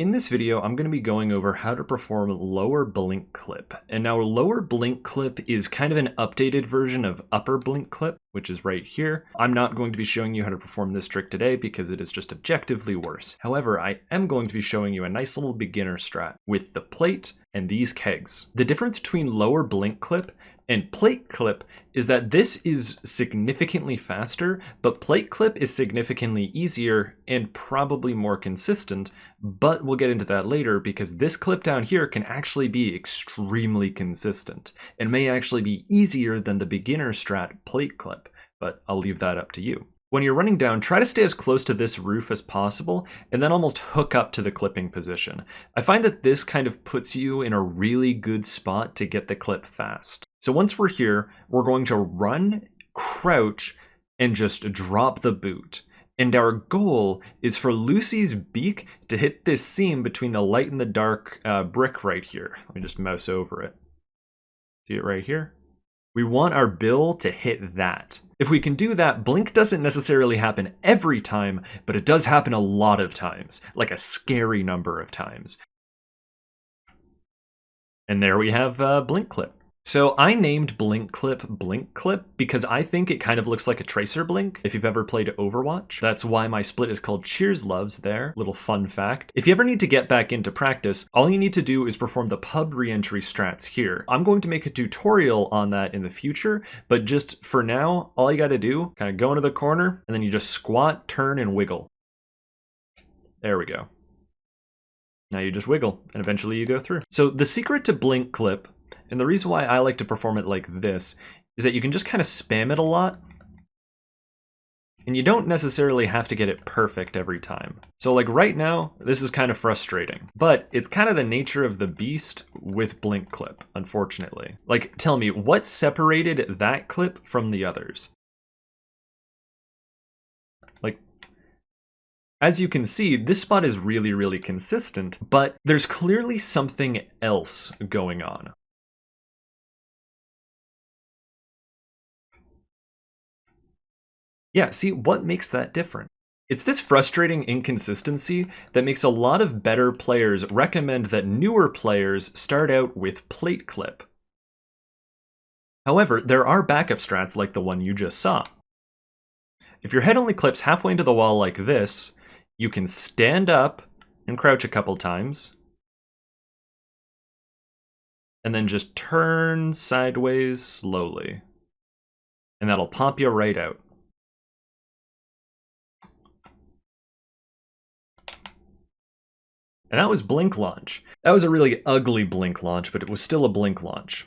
In this video, I'm going to be going over how to perform lower blink clip. And now lower blink clip is kind of an updated version of upper blink clip, which is right here. I'm not going to be showing you how to perform this trick today because it is just objectively worse. However, I am going to be showing you a nice little beginner strat with the plate and these kegs. The difference between lower blink clip and plate clip is that this is significantly faster, but plate clip is significantly easier and probably more consistent, but we'll get into that later because this clip down here can actually be extremely consistent and may actually be easier than the beginner strat plate clip, but I'll leave that up to you. When you're running down, try to stay as close to this roof as possible and then almost hook up to the clipping position. I find that this kind of puts you in a really good spot to get the clip fast. So once we're here, we're going to run, crouch, and just drop the boot. And our goal is for Lucy's beak to hit this seam between the light and the dark brick right here. Let me just mouse over it. See it right here? We want our bill to hit that. If we can do that, blink doesn't necessarily happen every time, but it does happen a lot of times, like a scary number of times. And there we have blink clip. So I named blink clip because I think it kind of looks like a tracer blink if you've ever played Overwatch. That's why my split is called Cheers Loves there. Little fun fact. If you ever need to get back into practice, all you need to do is perform the pub reentry strats here. I'm going to make a tutorial on that in the future, but just for now, all you gotta do, kind of go into the corner and then you just squat, turn, and wiggle. There we go. Now you just wiggle and eventually you go through. So the secret to blink clip, and the reason why I like to perform it like this, is that you can just kind of spam it a lot, and you don't necessarily have to get it perfect every time. So like right now, this is kind of frustrating, but it's kind of the nature of the beast with blink clip, unfortunately. Like, tell me, what separated that clip from the others? Like, as you can see, this spot is really, really consistent, but there's clearly something else going on. Yeah, see, what makes that different? It's this frustrating inconsistency that makes a lot of better players recommend that newer players start out with plate clip. However, there are backup strats like the one you just saw. If your head only clips halfway into the wall like this, you can stand up and crouch a couple times, and then just turn sideways slowly. And that'll pop you right out. And that was blink launch. That was a really ugly blink launch, but it was still a blink launch.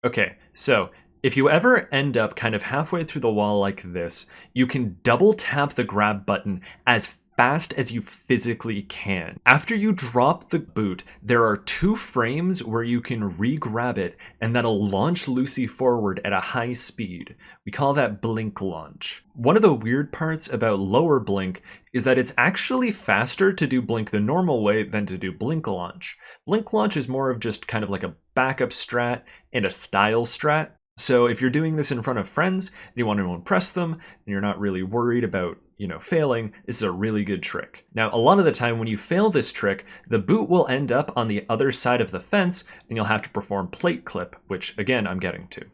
Okay, so if you ever end up kind of halfway through the wall like this, you can double tap the grab button as fast as you physically can. After you drop the boot, there are 2 frames where you can re-grab it, and that'll launch Lucy forward at a high speed. We call that blink launch. One of the weird parts about lower blink is that it's actually faster to do blink the normal way than to do blink launch. Blink launch is more of just kind of like a backup strat and a style strat. So if you're doing this in front of friends and you want to impress them and you're not really worried about, failing, this is a really good trick. Now, a lot of the time when you fail this trick, the boot will end up on the other side of the fence and you'll have to perform plate clip, which again, I'm getting to.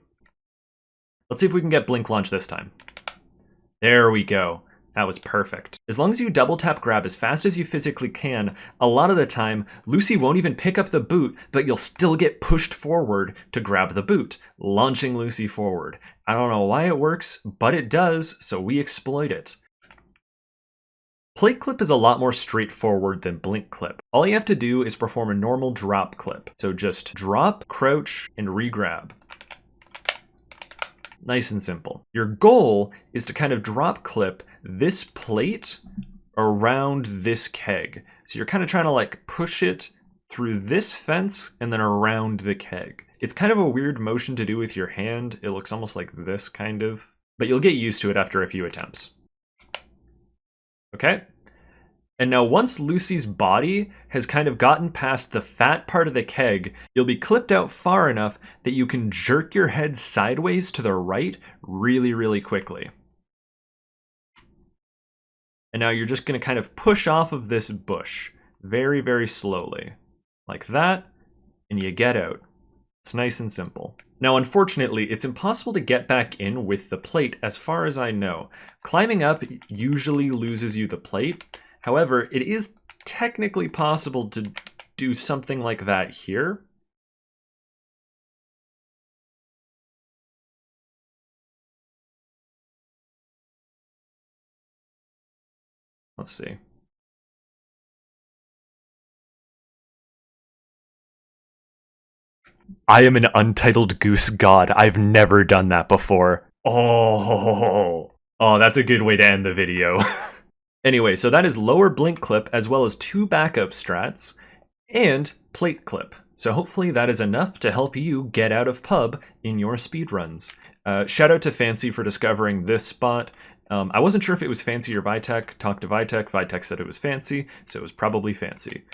Let's see if we can get blink launch this time. There we go. That was perfect. As long as you double tap grab as fast as you physically can, a lot of the time, Lucy won't even pick up the boot, but you'll still get pushed forward to grab the boot, launching Lucy forward. I don't know why it works, but it does, so we exploit it. Plate clip is a lot more straightforward than blink clip. All you have to do is perform a normal drop clip. So just drop, crouch, and re-grab. Nice and simple. Your goal is to kind of drop clip this plate around this keg. So you're kind of trying to like push it through this fence and then around the keg. It's kind of a weird motion to do with your hand. It looks almost like this kind of, but you'll get used to it after a few attempts. Okay? And now once Lucy's body has kind of gotten past the fat part of the keg, you'll be clipped out far enough that you can jerk your head sideways to the right really, really quickly. And now you're just going to kind of push off of this bush very, very slowly. Like that, and you get out. It's nice and simple. Now, unfortunately, it's impossible to get back in with the plate as far as I know. Climbing up usually loses you the plate. However, it is technically possible to do something like that here. Let's see. I am an Untitled Goose God. I've never done that before. Oh, that's a good way to end the video. Anyway, so that is lower blink clip as well as 2 backup strats and plate clip. So hopefully that is enough to help you get out of pub in your speedruns. Shout out to Fancy for discovering this spot. I wasn't sure if it was Fancy or Vitek. Talked to Vitek. Vitek said it was Fancy, so it was probably Fancy.